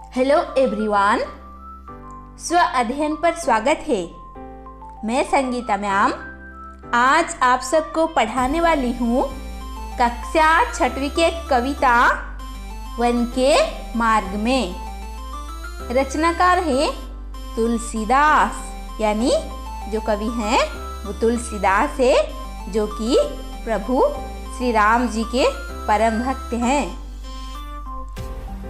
Hello everyone, स्व अध्ययन पर स्वागत है। मैं संगीता मैम आज आप सबको पढ़ाने वाली हूँ कक्षा 6वीं के कविता वन के मार्ग में। रचनाकार है तुलसीदास, यानी जो कवि हैं वो तुलसीदास है, जो कि प्रभु श्री राम जी के परम भक्त हैं।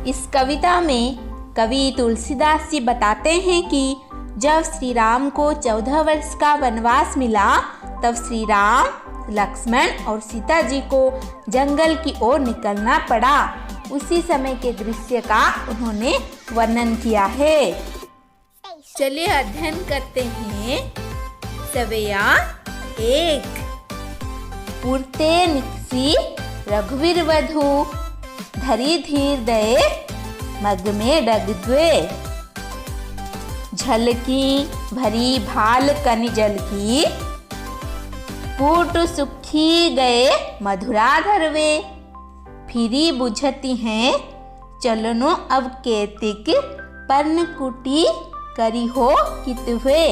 इस कविता में कवि तुलसीदास जी बताते हैं कि जब श्री राम को 14 वर्ष का वनवास मिला, तब श्री राम, लक्ष्मण और सीता जी को जंगल की ओर निकलना पड़ा। उसी समय के दृश्य का उन्होंने वर्णन किया है। चलिए अध्ययन करते हैं। सवेया 1। पुरते निकसी रघुवीर वधु, धरी धीर दये मग में डग द्वे। झलकी भरी भाल कनि जल की, कूट सुखी गए मधुरा धरवे। फिरी बुझती हैं चलनो अब केतिक, पर्ण कुटी करी हो कितवे।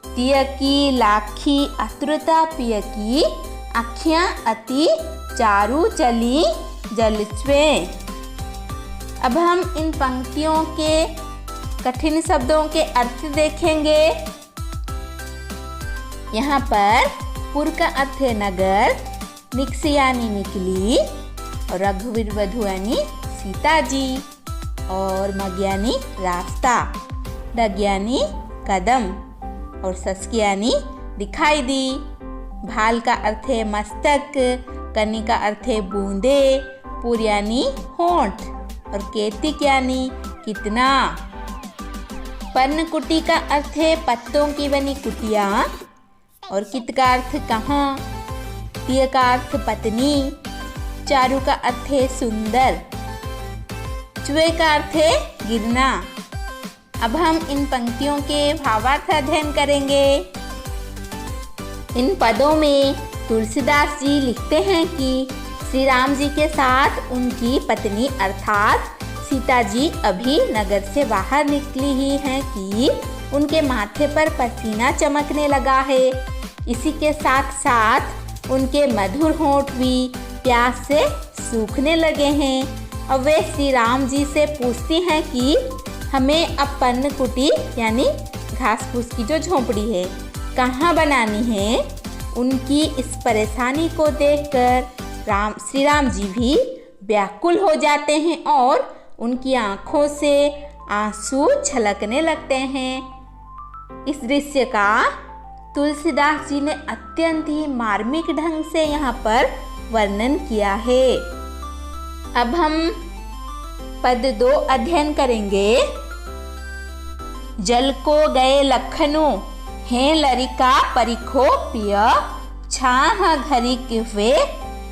तिय की लाखी अतुरता पिय की, आँखियाँ अति चारू चली जलस्वे। अब हम इन पंक्तियों के कठिन शब्दों के अर्थ देखेंगे। यहाँ पर पुर का अर्थ है नगर, निक्स यानी निकली, और रघुवीर वधु यानी सीता जी, और मग यानी रास्ता, डग यानी कदम, और सस्की यानी दिखाई दी। भाल का अर्थ है मस्तक, कनी का अर्थ है बूंदे, पुर यानी होंठ, और केतिक यानी कितना। पर्णकुटी का अर्थ है पत्तों की बनी कुटिया, और कित का अर्थ कहाँ, तिय का अर्थ पत्नी, चारू का अर्थ है सुंदर, चुए का अर्थ है गिरना। अब हम इन पंक्तियों के भावार्थ अध्ययन करेंगे। इन पदों में तुलसीदास जी लिखते हैं कि श्री राम जी के साथ उनकी पत्नी अर्थात सीता जी अभी नगर से बाहर निकली ही हैं कि उनके माथे पर पसीना चमकने लगा है। इसी के साथ साथ उनके मधुर होंठ भी प्यास से सूखने लगे हैं। अब वे श्री राम जी से पूछती हैं कि हमें अब पर्ण कुटी यानी घास फूस की जो झोंपड़ी है कहाँ बनानी है। उनकी इस परेशानी को देखकर श्री राम जी भी व्याकुल हो जाते हैं और उनकी आंखों से आंसू छलकने लगते हैं। इस दृश्य का तुलसीदास जी ने अत्यंत ही मार्मिक ढंग से यहाँ पर वर्णन किया है। अब हम पद 2 अध्ययन करेंगे। जल को गए लखनु, हैं लरिका परिखो पिय। छाह घरी किवे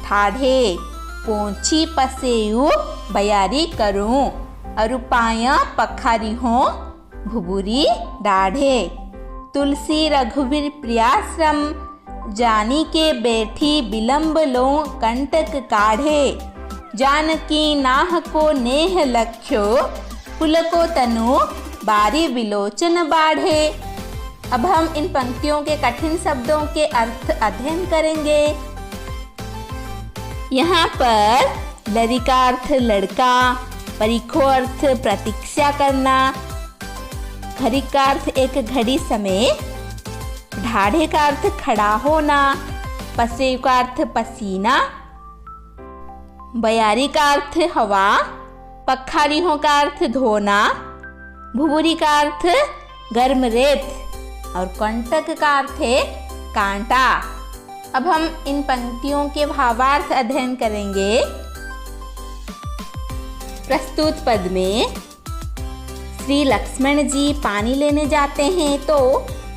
ठाढ़े, पोंछी पसेयु बयारी करूं। अरुपाया पखारी हो भुबुरी डाढ़े। तुलसी रघुवीर प्रियाश्रम, जानी के बैठी विलंब लो कंटक काढ़े। जानकी नाह को नेह लख्यो, फुल को तनु बारी विलोचन बाढ़े। अब हम इन पंक्तियों के कठिन शब्दों के अर्थ अध्ययन करेंगे। यहाँ पर लरी का अर्थ लड़का, परिखो अर्थ प्रतीक्षा करना, घड़ी का अर्थ एक घड़ी समय, ढाढ़े का अर्थ खड़ा होना, पसेयु का अर्थ पसीना, बयारी का अर्थ हवा, पखारीहों का अर्थ धोना, भुबुरी का अर्थ गर्म रेत, और कंटक का अर्थ है कांटा। अब हम इन पंक्तियों के भावार्थ अध्ययन करेंगे। प्रस्तुत पद में श्री लक्ष्मण जी पानी लेने जाते हैं तो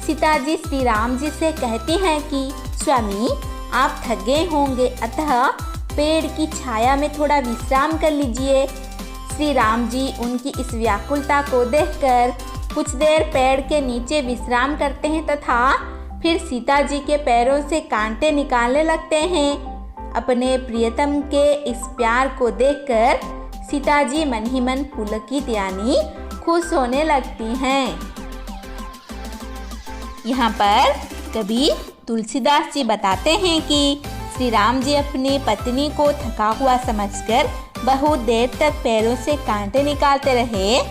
सीता जी श्री राम जी से कहती हैं कि स्वामी आप थक गए होंगे, अतः पेड़ की छाया में थोड़ा विश्राम कर लीजिए। श्री राम जी उनकी इस व्याकुलता को देखकर कुछ देर पेड़ के नीचे विश्राम करते हैं तथा फिर सीता जी के पैरों से कांटे निकालने लगते हैं। अपने प्रियतम के इस प्यार को देखकर सीता जी मन ही मन पुलकित यानी खुश होने लगती हैं। यहाँ पर कवि तुलसीदास जी बताते हैं कि श्री राम जी अपनी पत्नी को थका हुआ समझकर बहुत देर तक पैरों से कांटे निकालते रहे।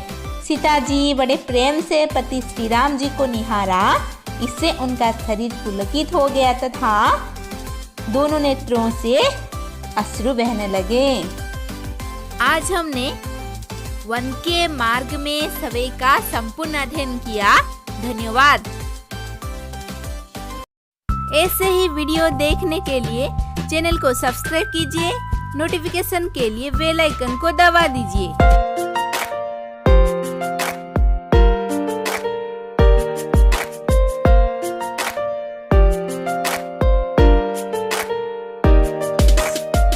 सीता जी बड़े प्रेम से पति श्री राम जी को निहारा। इससे उनका शरीर पुलकित हो गया तथा दोनों नेत्रों से अश्रु बहने लगे। आज हमने वन के मार्ग में सवई का संपूर्ण अध्ययन किया। धन्यवाद। ऐसे ही वीडियो देखने के लिए चैनल को सब्सक्राइब कीजिए। नोटिफिकेशन के लिए बेल आइकन को दबा दीजिए।